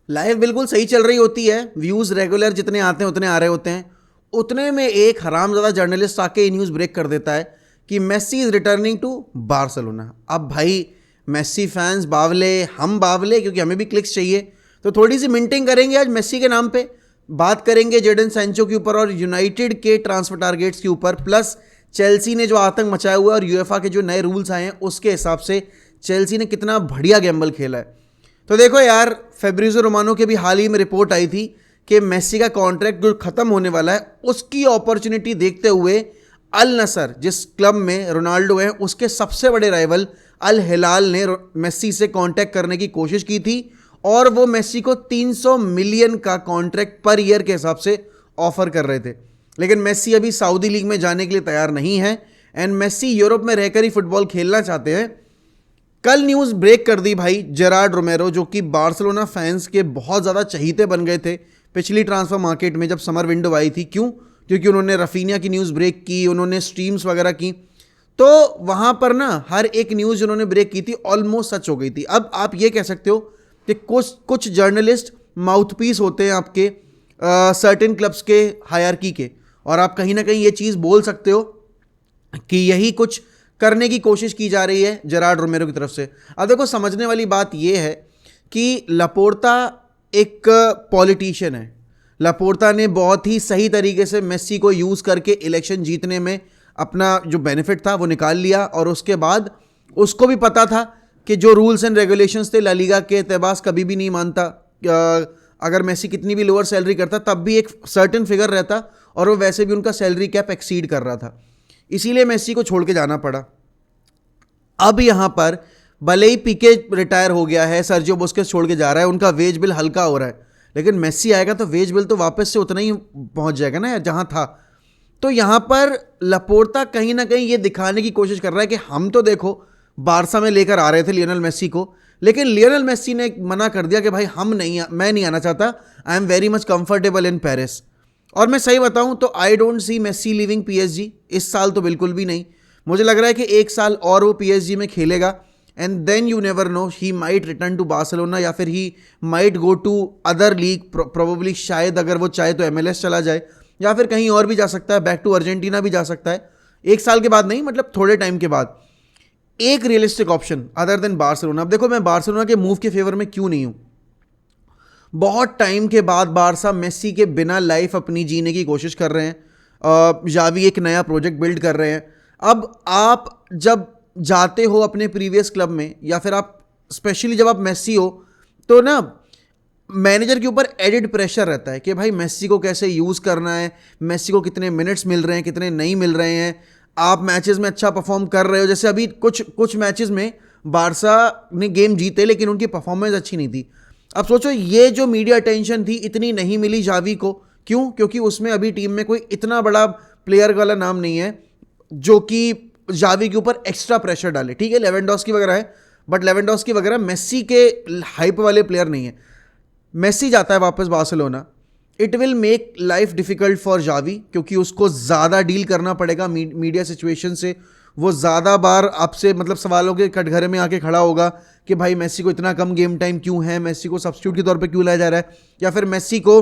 Life बिल्कुल सही चल रही होती है, व्यूज़ रेगुलर जितने आते हैं उतने आ रहे होते हैं, उतने में एक हरामज़ादा जर्नलिस्ट आके ये न्यूज़ ब्रेक कर देता है कि Messi is returning to Barcelona. अब भाई मेस्सी फैंस बावले, हम बावले, क्योंकि हमें भी क्लिक्स चाहिए, तो थोड़ी सी मिंटिंग करेंगे आज मेस्सी के नाम पे, बात करेंगे जेडन सैंचो के ऊपर और यूनाइटेड के ट्रांसफर टारगेट्स के ऊपर, प्लस चेल्सी ने जो आतंक मचाया हुआ है और यूएफए के जो नए रूल्स आए हैं उसके हिसाब से चेल्सी ने कितना बढ़िया गैम्बल खेला है। तो देखो यार, फेब्रिजो रोमानो के भी हाल ही में रिपोर्ट आई थी कि मेस्सी का कॉन्ट्रैक्ट जो खत्म होने वाला है उसकी अपॉर्चुनिटी देखते हुए अल नसर, जिस क्लब में रोनाल्डो है, उसके सबसे बड़े राइवल अल हिलाल ने मेस्सी से कांटेक्ट करने की कोशिश की थी और वो मेस्सी को 300 मिलियन का कॉन्ट्रैक्ट पर ईयर के हिसाब से ऑफर कर रहे थे। लेकिन मेस्सी अभी सऊदी लीग में जाने के लिए तैयार नहीं है एंड मेस्सी यूरोप में रहकर ही फुटबॉल खेलना चाहते हैं। कल न्यूज़ ब्रेक कर दी भाई, जेरार्ड रोमेरो जो कि बार्सिलोना फैंस के बहुत ज़्यादा चहीते बन गए थे पिछली ट्रांसफर मार्केट में जब समर विंडो आई थी। क्यों? क्योंकि उन्होंने रफीनिया की न्यूज़ ब्रेक की, उन्होंने स्ट्रीम्स वगैरह की, तो वहाँ पर ना हर एक न्यूज़ उन्होंने ब्रेक की थी ऑलमोस्ट सच हो गई थी। अब आप ये कह सकते हो कि कुछ जर्नलिस्ट माउथपीस होते हैं आपके सर्टेन क्लब्स के हायरकी के, और आप कहीं ना कहीं ये चीज़ बोल सकते हो कि यही कुछ करने की कोशिश की जा रही है जेरार्ड रोमेरो की तरफ से। अब देखो, समझने वाली बात यह है कि लपोर्ता एक पॉलिटिशियन है। लपोर्ता ने बहुत ही सही तरीके से मेस्सी को यूज़ करके इलेक्शन जीतने में अपना जो बेनिफिट था वो निकाल लिया, और उसके बाद उसको भी पता था कि जो रूल्स एंड रेगुलेशंस थे ला लीगा के एतबास कभी भी नहीं मानता। अगर मेस्सी कितनी भी लोअर सैलरी करता तब भी एक सर्टेन फिगर रहता, और वो वैसे भी उनका सैलरी कैप एक्सीड कर रहा था, इसीलिए मेस्सी को छोड़ के जाना पड़ा। अब यहां पर भले ही पीके रिटायर हो गया है, सर्जियो बुस्केट्स छोड़ के जा रहा है, उनका वेज बिल हल्का हो रहा है, लेकिन मेस्सी आएगा तो वेज बिल तो वापस से उतना ही पहुंच जाएगा ना जहां था। तो यहां पर लपोर्ता कहीं ना कहीं ये दिखाने की कोशिश कर रहा है कि हम तो देखो बारसा में लेकर आ रहे थे लियोनेल मेस्सी को, लेकिन लियोनेल मेस्सी ने मना कर दिया कि भाई मैं नहीं आना चाहता, I am very much comfortable in Paris. और मैं सही बताऊं तो आई don't C Messi living PSG इस साल, तो बिल्कुल भी नहीं। मुझे लग रहा है कि एक साल और वो पीएसजी में खेलेगा and then you never know, he might return to Barcelona या फिर he might go to other league, probably शायद अगर वो चाहे तो एमएलएस चला जाए या फिर कहीं और भी जा सकता है, बैक टू अर्जेंटीना भी जा सकता है। एक साल के बाद नहीं, मतलब थोड़े टाइम के बाद। एक realistic option other than Barcelona. अब देखो, मैं बार्सिलोना के मूव के फेवर में क्यों नहीं हूं। बहुत टाइम के बाद बारसा मेस्सी के बिना लाइफ अपनी जीने की कोशिश कर रहे हैं, जावी एक नया प्रोजेक्ट बिल्ड कर रहे हैं। अब आप जब जाते हो अपने प्रीवियस क्लब में, या फिर आप स्पेशली जब आप मेस्सी हो, तो ना मैनेजर के ऊपर एडिड प्रेशर रहता है कि भाई मेस्सी को कैसे यूज़ करना है, मेस्सी को कितने मिनट्स मिल रहे हैं, कितने नहीं मिल रहे हैं, आप मैचेस में अच्छा परफॉर्म कर रहे हो। जैसे अभी कुछ मैचेस में बारसा ने गेम जीते लेकिन उनकी परफॉर्मेंस अच्छी नहीं थी। अब सोचो, ये जो मीडिया अटेंशन थी इतनी नहीं मिली जावी को। क्यों? क्योंकि उसमें अभी टीम में कोई इतना बड़ा प्लेयर वाला नाम नहीं है जो कि जावी के ऊपर एक्स्ट्रा प्रेशर डाले। ठीक है, लेवेंडोस्की वगैरह है, बट लेवेंडोस्की वगैरह मेस्सी के हाइप वाले प्लेयर नहीं है। मेस्सी जाता है वापस Barcelona, it will make life difficult for Xavi, क्योंकि उसको ज़्यादा डील करना पड़ेगा मीडिया सिचुएशन से। वो ज़्यादा बार आपसे मतलब सवालों के कटघरे में आके खड़ा होगा कि भाई मेस्सी को इतना कम गेम टाइम क्यों है, मेस्सी को सब्स्टिट्यूट के तौर पे क्यों लाया जा रहा है, या फिर मेस्सी को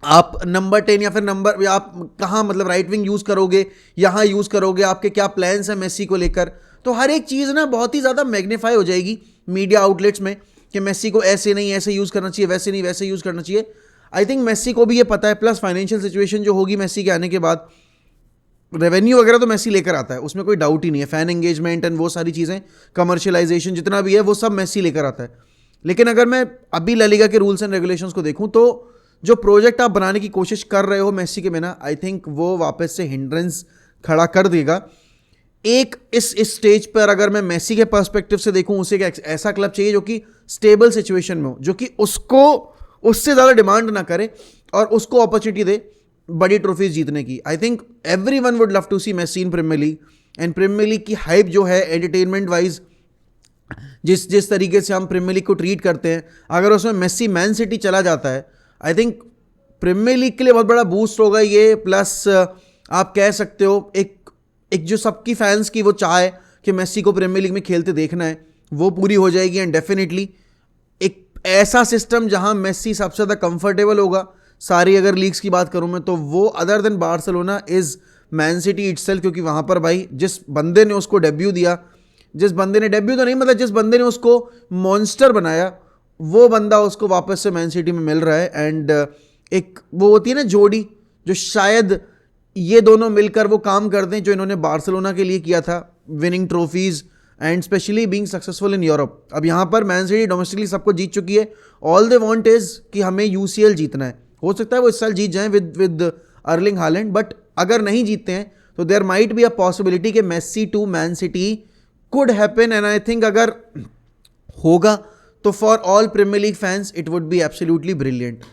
आप नंबर 10 या फिर नंबर, या आप कहाँ मतलब राइट विंग यूज़ करोगे, यहाँ यूज़ करोगे, आपके क्या प्लान्स हैं मेस्सी को लेकर। तो हर एक चीज़ ना बहुत ही ज़्यादा मैग्नीफाई हो जाएगी मीडिया आउटलेट्स में कि मेस्सी को ऐसे नहीं ऐसे यूज़ करना चाहिए, वैसे नहीं वैसे यूज़ करना चाहिए। आई थिंक मेस्सी को भी ये पता है, प्लस फाइनेंशियल सिचुएशन जो होगी मेस्सी के आने के बाद, रेवेन्यू वगैरह तो मेस्सी लेकर आता है, उसमें कोई डाउट ही नहीं है। फैन एंगेजमेंट एंड वो सारी चीज़ें, कमर्शियलाइजेशन जितना भी है वो सब मेस्सी लेकर आता है। लेकिन अगर मैं अभी ला लीगा के रूल्स एंड रेगुलेशंस को देखूं तो जो प्रोजेक्ट आप बनाने की कोशिश कर रहे हो मेस्सी के बिना, आई थिंक वो वापस से हिंड्रेंस खड़ा कर देगा। एक इस स्टेज पर अगर मैं मेस्सी के पर्सपेक्टिव से देखूं, उसे एक ऐसा क्लब चाहिए जो कि स्टेबल सिचुएशन में हो, जो कि उसको उससे ज़्यादा डिमांड ना करे और उसको अपॉर्चुनिटी दे बड़ी ट्रॉफीज जीतने की। I think everyone would love to see Messi in Premier League, and Premier League की हाइप जो है एंटरटेनमेंट वाइज, जिस तरीके से हम प्रीमियर लीग को ट्रीट करते हैं, अगर उसमें मेस्सी मैन सिटी चला जाता है, आई थिंक प्रीमियर लीग के लिए बहुत बड़ा बूस्ट होगा ये। प्लस आप कह सकते हो एक जो सबकी फैंस की वो चाह है कि मेस्सी को प्रीमियर लीग में खेलते देखना है, वो पूरी हो जाएगी। एंड डेफिनेटली एक ऐसा सिस्टम जहां मेसी सबसे ज़्यादा कंफर्टेबल होगा, सारी अगर लीग्स की बात करूं मैं, तो वो other than Barcelona is man city itself, क्योंकि वहां पर भाई जिस बंदे ने उसको डेब्यू दिया, जिस बंदे ने डेब्यू तो नहीं मतलब जिस बंदे ने उसको मॉन्स्टर बनाया, वो बंदा उसको वापस से मैन सिटी में मिल रहा है। एंड एक वो होती है ना जोड़ी, जो शायद ये दोनों मिलकर वो काम कर दें जो इन्होंने बार्सिलोना के लिए किया था, winning trophies and specially being successful in Europe. अब यहाँ पर मैन सिटी डोमेस्टिकली सबको जीत चुकी है, ऑल दे वांट इज कि हमें यूसीएल जीतना है। हो सकता है वो इस साल जीत जाएं विद अर्लिंग हालैंड, बट अगर नहीं जीतते हैं तो there might be a possibility कि Messi to Man City could happen. And I think अगर होगा तो for all Premier League fans it would be absolutely brilliant.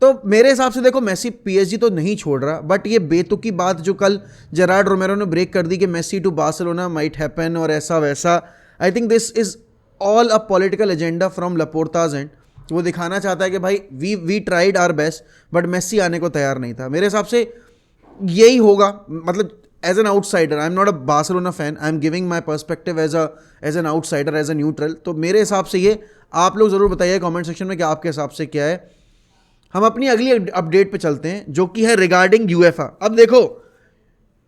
तो मेरे हिसाब से देखो मेसी पीएसजी तो नहीं छोड़ रहा, बट ये बेतुकी बात जो कल जेरार्ड रोमेरो ने ब्रेक कर दी कि Messi to Barcelona might happen और ऐसा वैसा, I think this is all a political agenda from Laporta's end. वो दिखाना चाहता है कि भाई we tried our best, but Messi आने को तैयार नहीं था। मेरे हिसाब से यही होगा, मतलब as an outsider, I am not a Barcelona fan, I am giving my perspective as an outsider, as a neutral. तो मेरे हिसाब से ये, आप लोग ज़रूर बताइए कमेंट सेक्शन में कि आपके हिसाब से क्या है। हम अपनी अगली अपडेट पे चलते हैं जो कि है रिगार्डिंग यूएफए। अब देखो,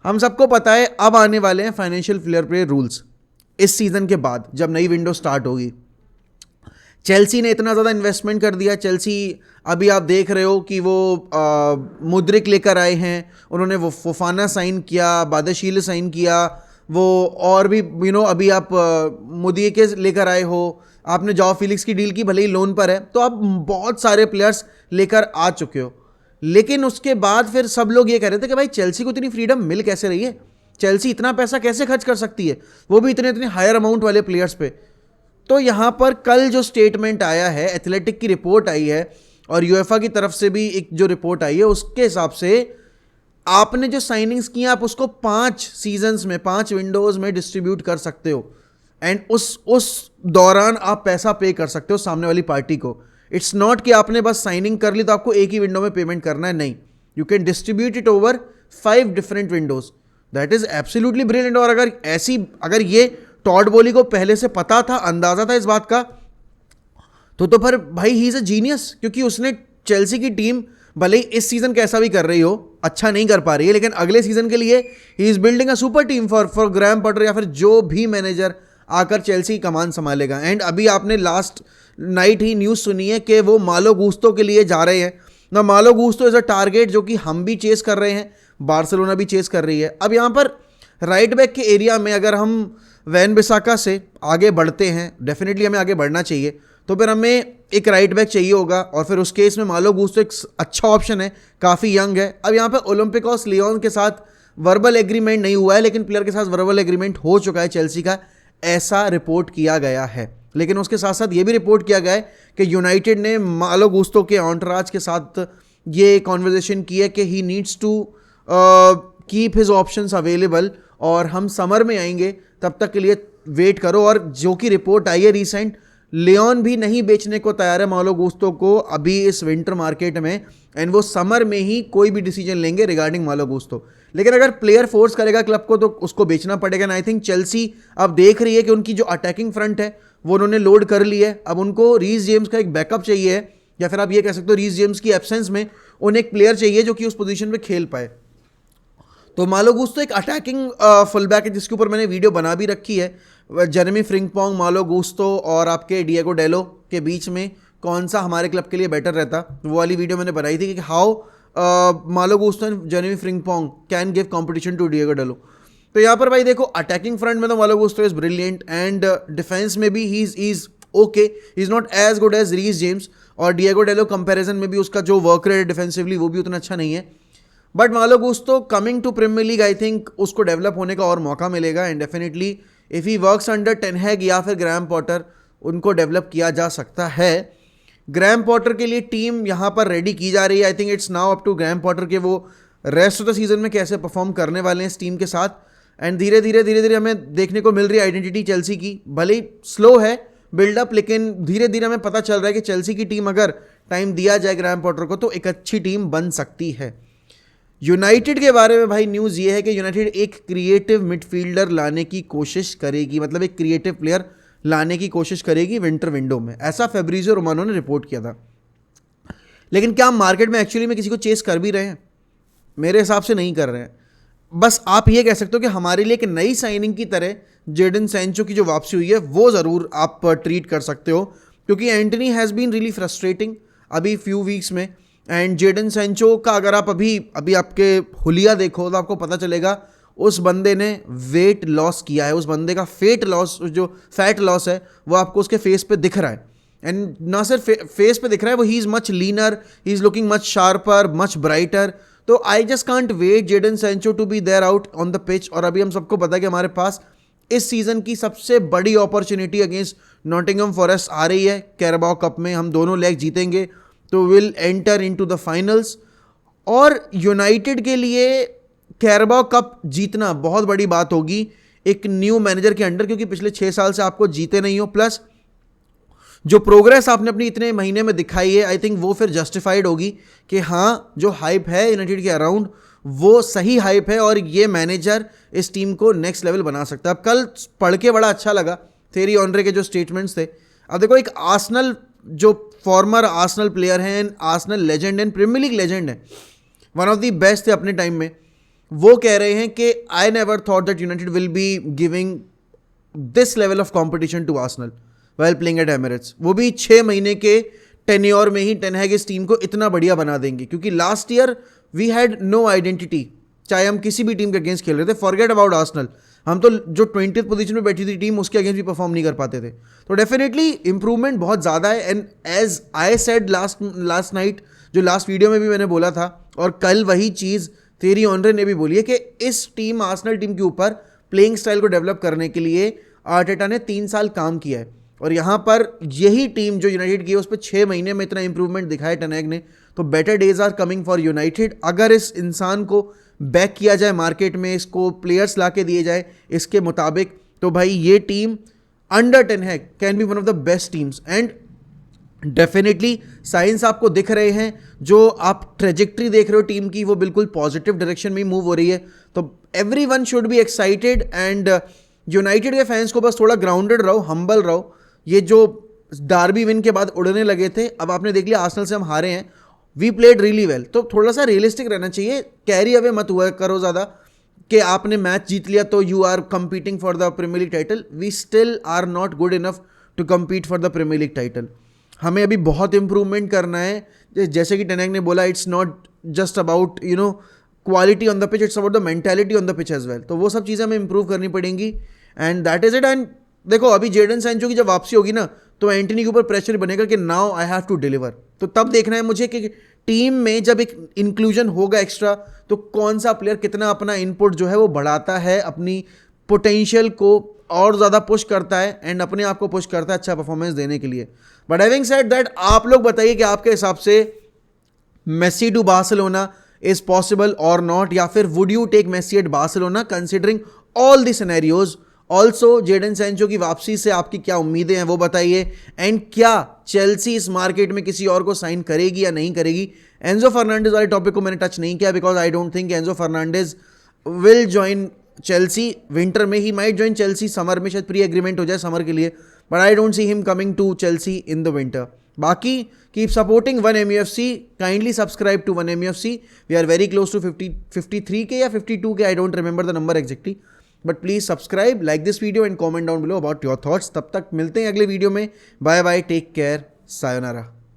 हम सबको पता है अब आने वाले हैं फाइनेंशियल फेयर प्ले रूल्स इस सीज़न के बाद, जब नई विंडो स्टार्ट होगी। चेल्सी ने इतना ज़्यादा इन्वेस्टमेंट कर दिया, चेल्सी अभी आप देख रहे हो कि वो मुद्रिक लेकर आए हैं, उन्होंने वो फोफाना साइन किया, बादशील साइन किया, वो और भी अभी आप मुदिके लेकर आए हो, आपने जॉ फिलिक्स की डील की, भले ही लोन पर है, तो आप बहुत सारे प्लेयर्स लेकर आ चुके हो। लेकिन उसके बाद फिर सब लोग ये कह रहे थे कि भाई चेल्सी को इतनी फ्रीडम मिल कैसे रही है, चेल्सी इतना पैसा कैसे खर्च कर सकती है, वो भी इतने इतने हायर अमाउंट वाले प्लेयर्स पे। तो यहाँ पर कल जो स्टेटमेंट आया है, एथलेटिक की रिपोर्ट आई है और यूएफए की तरफ से भी एक जो रिपोर्ट आई है, उसके हिसाब से आपने जो साइनिंग्स की आप उसको 5 सीजन्स में, 5 विंडोज में डिस्ट्रीब्यूट कर सकते हो एंड उस दौरान आप पैसा पे कर सकते हो सामने वाली पार्टी को। इट्स नॉट कि आपने बस साइनिंग कर ली तो आपको एक ही विंडो में पेमेंट करना है, नहीं, you can distribute it over 5 different Windows. That is absolutely brilliant. और अगर ये टॉड बोली को पहले से पता था, अंदाजा था इस बात का, तो फिर भाई ही इज अ जीनियस, क्योंकि उसने चेल्सी की टीम भले ही इस सीजन कैसा भी कर रही हो, अच्छा नहीं कर पा रही है, लेकिन अगले सीजन के लिए he is building a super team for Graham Potter या फिर जो भी मैनेजर आकर चेल्सी की कमान संभालेगा। एंड अभी आपने लास्ट नाइट ही न्यूज़ सुनी है कि वो मालो गुस्तो के लिए जा रहे हैं ना। मालो गुस्तो इज अ टारगेट जो कि हम भी चेस कर रहे हैं, बार्सिलोना भी चेस कर रही है। अब यहाँ पर राइट बैक के एरिया में अगर हम वैन बिसाका से आगे बढ़ते हैं, डेफिनेटली हमें आगे बढ़ना चाहिए, तो फिर हमें एक राइट बैक चाहिए होगा, और फिर उस केस में मालो गुस्तो एक अच्छा ऑप्शन है, काफ़ी यंग है। अब यहाँ पर ओलंपिकॉस लियोन के साथ वर्बल एग्रीमेंट नहीं हुआ है, लेकिन प्लेयर के साथ वर्बल एग्रीमेंट हो चुका है चेल्सी का, ऐसा रिपोर्ट किया गया है। लेकिन उसके साथ साथ ये भी रिपोर्ट किया गया है कि यूनाइटेड ने मालो गुस्तो के ऑन्टराज के साथ ये कॉन्वर्जेशन की है कि he needs to keep his options available, और हम समर में आएंगे, तब तक के लिए वेट करो। और जो कि रिपोर्ट आई है रिसेंट, लियोन भी नहीं बेचने को तैयार है मालो गुस्तो को अभी इस विंटर मार्केट में, एंड वो समर में ही कोई भी डिसीजन लेंगे रिगार्डिंग मालो गुस्तो। लेकिन अगर प्लेयर फोर्स करेगा क्लब को तो उसको बेचना पड़ेगा। आई थिंक चेल्सी अब देख रही है कि उनकी जो अटैकिंग फ्रंट है वो उन्होंने लोड कर ली है, अब उनको रीस जेम्स का एक बैकअप चाहिए है, या फिर आप ये कह सकते हो रीस जेम्स की एब्सेंस में उन्हें एक प्लेयर चाहिए जो कि उस पोजीशन पे खेल पाए। तो मालो गुस्तो एक अटैकिंग फुल बैक है जिसके ऊपर मैंने वीडियो बना भी रखी है, जेरेमी फ्रिंकपोंग, मालो गुस्तो और आपके डिएगो डेलो के बीच में कौन सा हमारे क्लब के लिए बेटर रहता, वो वाली वीडियो मैंने बनाई थी कि how Malo Gusto and Jeremie Frimpong can give competition to Diogo Dalot. तो यहाँ पर भाई देखो, अटैकिंग फ्रंट में तो Malo Gusto is brilliant, and defence में भी he is okay, he is not as good as Reece James, और डिएगो डेलो कंपैरिजन में भी उसका जो वर्क रेट डिफेंसिवली वो भी उतना अच्छा नहीं है। But Malo Gusto coming to Premier League, I think उसको डेवलप होने का और मौका मिलेगा, and definitely if he works under Ten Hag या फिर ग्राहम पॉटर, उनको डेवलप किया जा सकता है। ग्राहम पॉटर के लिए टीम यहाँ पर रेडी की जा रही है। I think it's now up to Graham Potter के वो रेस्ट ऑफ द सीजन में कैसे परफॉर्म करने वाले हैं इस टीम के साथ। एंड धीरे धीरे हमें देखने को मिल रही है आइडेंटिटी चेल्सी की, भले ही स्लो है बिल्डअप, लेकिन धीरे धीरे हमें पता चल रहा है कि चेल्सी की टीम अगर टाइम दिया जाए ग्राहम पॉटर को तो एक अच्छी टीम बन सकती है। यूनाइटेड के बारे में भाई न्यूज़ ये है कि यूनाइटेड एक क्रिएटिव मिडफील्डर लाने की कोशिश करेगी, मतलब एक क्रिएटिव प्लेयर लाने की कोशिश करेगी विंटर विंडो में, ऐसा फैब्रिजियो रोमानो ने रिपोर्ट किया था। लेकिन क्या हम मार्केट में एक्चुअली में किसी को चेस कर भी रहे हैं? मेरे हिसाब से नहीं कर रहे हैं। बस आप ये कह सकते हो कि हमारे लिए एक नई साइनिंग की तरह जेडन सैंचो की जो वापसी हुई है वो ज़रूर आप ट्रीट कर सकते हो, क्योंकि Antony has been really frustrating अभी फ्यू वीक्स में। एंड जेडन सैंचो का अगर आप अभी आपके हुलिया देखो तो आपको पता चलेगा उस बंदे ने वेट लॉस किया है, उस बंदे का जो फैट लॉस है वो आपको उसके फेस पे दिख रहा है। एंड ना सिर्फ फेस पे दिख रहा है, वो he is much leaner, he is looking much sharper, much brighter. तो I just can't wait Jadon Sancho to be there out on the pitch. और अभी हम सबको पता है कि हमारे पास इस सीज़न की सबसे बड़ी अपॉर्चुनिटी अगेंस्ट नॉटिंघम फॉरेस्ट आ रही है कैराबाओ कप में। हम दोनों लेग जीतेंगे तो will enter into the finals. और यूनाइटेड के लिए कैराबाओ कप जीतना बहुत बड़ी बात होगी एक न्यू मैनेजर के अंडर, क्योंकि पिछले 6 साल से आपको जीते नहीं हो। प्लस जो प्रोग्रेस आपने अपनी इतने महीने में दिखाई है, आई थिंक वो फिर जस्टिफाइड होगी कि हाँ जो हाइप है यूनाइटेड के अराउंड वो सही हाइप है और ये मैनेजर इस टीम को नेक्स्ट लेवल बना सकता है। अब कल पढ़ के बड़ा अच्छा लगा थेरी ऑनरे के जो स्टेटमेंट्स थे। अब देखो एक आर्सेनल जो फॉर्मर आर्सेनल प्लेयर हैं, Arsenal legend and Premier League legend है, वन ऑफ द बेस्ट थे अपने टाइम में, वो कह रहे हैं कि I never thought that United will be giving this level of competition to Arsenal while playing at Emirates। वो भी 6 महीने के टेन्योर में ही टेन हैग इस टीम को इतना बढ़िया बना देंगे, क्योंकि last year we had no identity, चाहे हम किसी भी टीम के अगेंस्ट खेल रहे थे। फॉरगेट अबाउट आर्सेनल, हम तो जो 20th पोजीशन में बैठी थी टीम उसके अगेंस्ट भी परफॉर्म नहीं कर पाते थे। तो डेफिनेटली इंप्रूवमेंट बहुत ज़्यादा है। And as I said last night, जो लास्ट वीडियो में भी मैंने बोला था, और कल वही चीज़ थेरी ऑनरे ने भी बोली है कि इस टीम आर्सेनल टीम के ऊपर प्लेइंग स्टाइल को डेवलप करने के लिए आर्टेटा ने 3 साल काम किया है। और यहाँ पर यही टीम जो यूनाइटेड की है उस पर 6 महीने में इतना इंप्रूवमेंट दिखाया टेन हैग ने। तो better days are coming for United. अगर इस इंसान को बैक किया जाए मार्केट में, इसको प्लेयर्स ला के दिए जाए इसके मुताबिक, तो भाई ये team under Ten Hag can be one of the best teams. And definitely signs आपको दिख रहे हैं, जो आप ट्रेजेक्ट्री देख रहे हो टीम की वो बिल्कुल पॉजिटिव डायरेक्शन में मूव हो रही है। तो every one should be excited. And United के फैंस को बस थोड़ा ग्राउंडेड रहो, हम्बल रहो। ये जो डार्बी विन के बाद उड़ने लगे थे, अब आपने देख लिया आर्सेनल से हम हारे हैं, वी प्लेड रियली वेल। तो थोड़ा सा रियलिस्टिक रहना चाहिए, कैरी अवे मत हुआ करो ज़्यादा कि आपने मैच जीत लिया तो you are competing for the Premier League title. We still are not good enough to compete for the Premier League title. हमें अभी बहुत इंप्रूवमेंट करना है। जैसे कि टेन हैग ने बोला, it's not just about quality on the pitch, it's about the mentality on the pitch as well. तो वो सब चीज़ें हमें इंप्रूव करनी पड़ेंगी। And that is it. And देखो अभी जेडन सैंचो की जब वापसी होगी ना, तो एंटनी के ऊपर प्रेशर बनेगा कि now I have to deliver. तो तब देखना है मुझे कि टीम में जब एक इंक्लूजन होगा एक्स्ट्रा, तो कौन सा प्लेयर कितना अपना इनपुट जो है वो बढ़ाता है, अपनी पोटेंशियल को और ज़्यादा पुश करता है एंड अपने आप को पुश करता है अच्छा परफॉर्मेंस देने के लिए। बट हैविंग सेड दैट, आप लोग बताइए कि आपके हिसाब से Messi to Barcelona is possible और नॉट, या फिर would you take Messi at Barcelona considering all the scenarios. Also Jadon Sancho की वापसी से आपकी क्या उम्मीदें हैं वो बताइए। एंड क्या चेल्सी इस मार्केट में किसी और को साइन करेगी या नहीं करेगी? एंजो फर्नांडिस वाले टॉपिक को मैंने टच नहीं किया, because I don't think Enzo Fernandez will join Chelsea winter में। He might join Chelsea summer में, शायद प्री एग्रीमेंट हो जाए समर के लिए, but I don't see him coming to Chelsea in the winter. बाकी keep supporting 1MUFC, kindly subscribe to 1MUFC। We are very close to 53 K या 52 K, I don't remember the number exactly, but please subscribe, like this video and comment down below about your thoughts. तब तक मिलते हैं अगले video में। Bye bye, take care, sayonara.